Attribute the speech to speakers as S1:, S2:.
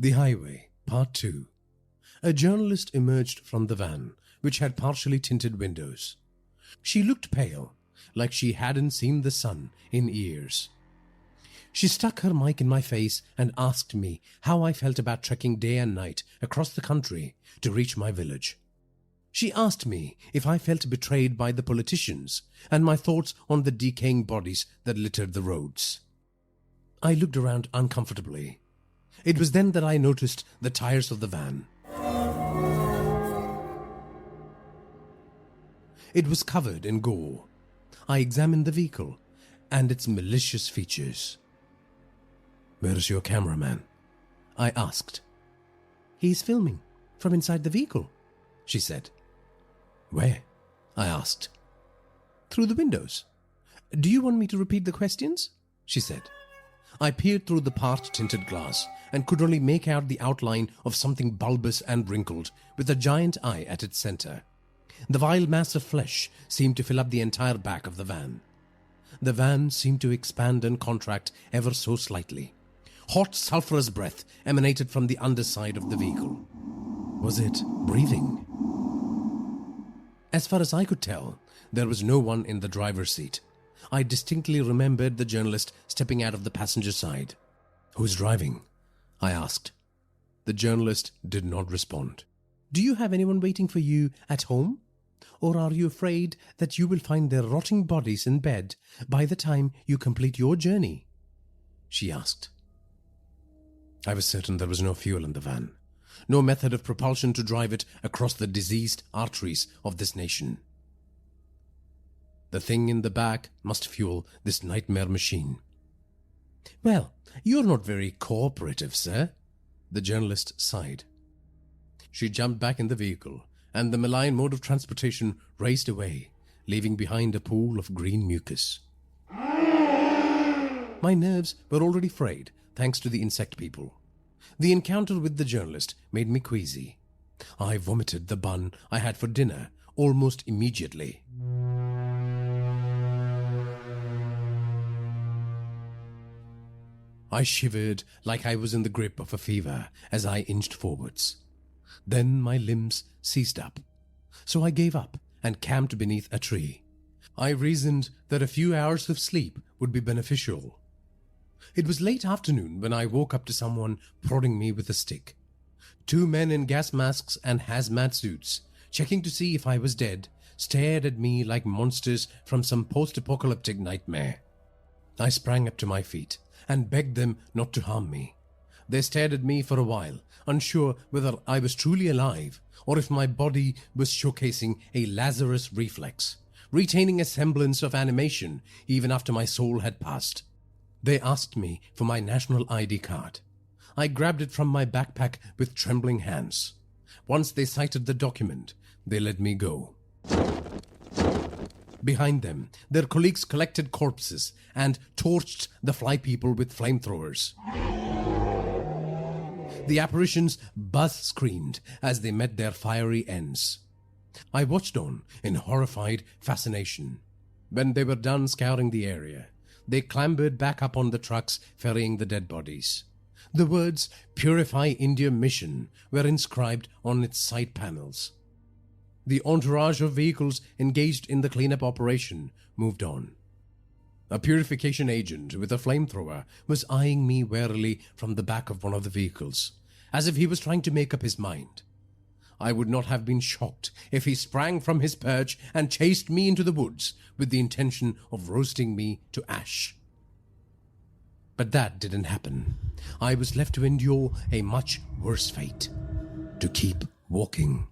S1: The Highway, Part 2. A journalist emerged from the van, which had partially tinted windows. She looked pale, like she hadn't seen the sun in years. She stuck her mic in my face and asked me how I felt about trekking day and night across the country to reach my village. She asked me if I felt betrayed by the politicians and my thoughts on the decaying bodies that littered the roads. I looked around uncomfortably. It was then that I noticed the tires of the van. It was covered in gore. I examined the vehicle and its malicious features. "Where is your cameraman?" I asked. "He's filming from inside the vehicle," she said. "Where?" I asked. "Through the windows. Do you want me to repeat the questions?" she said. I peered through the part-tinted glass and could only make out the outline of something bulbous and wrinkled with a giant eye at its center. The vile mass of flesh seemed to fill up the entire back of the van. The van seemed to expand and contract ever so slightly. Hot, sulphurous breath emanated from the underside of the vehicle. Was it breathing? As far as I could tell, there was no one in the driver's seat. I distinctly remembered the journalist stepping out of the passenger side. "Who's driving?" I asked. The journalist did not respond. "Do you have anyone waiting for you at home? Or are you afraid that you will find their rotting bodies in bed by the time you complete your journey?" she asked. I was certain there was no fuel in the van, no method of propulsion to drive it across the diseased arteries of this nation. The thing in the back must fuel this nightmare machine. "Well, you're not very cooperative, sir," the journalist sighed. She jumped back in the vehicle, and the malign mode of transportation raced away, leaving behind a pool of green mucus. My nerves were already frayed, thanks to the insect people. The encounter with the journalist made me queasy. I vomited the bun I had for dinner almost immediately. I shivered like I was in the grip of a fever as I inched forwards. Then my limbs seized up, so I gave up and camped beneath a tree. I reasoned that a few hours of sleep would be beneficial. It was late afternoon when I woke up to someone prodding me with a stick. Two men in gas masks and hazmat suits, checking to see if I was dead, stared at me like monsters from some post-apocalyptic nightmare. I sprang up to my feet and begged them not to harm me. They stared at me for a while, unsure whether I was truly alive or if my body was showcasing a Lazarus reflex, retaining a semblance of animation even after my soul had passed. They asked me for my national ID card. I grabbed it from my backpack with trembling hands. Once they cited the document, they let me go. Behind them, their colleagues collected corpses and torched the fly people with flamethrowers. The apparitions buzz-screamed as they met their fiery ends. I watched on in horrified fascination. When they were done scouring the area, they clambered back up on the trucks ferrying the dead bodies. The words "Purify India Mission" were inscribed on its side panels. The entourage of vehicles engaged in the cleanup operation moved on. A purification agent with a flamethrower was eyeing me warily from the back of one of the vehicles, as if he was trying to make up his mind. I would not have been shocked if he sprang from his perch and chased me into the woods with the intention of roasting me to ash. But that didn't happen. I was left to endure a much worse fate: to keep walking.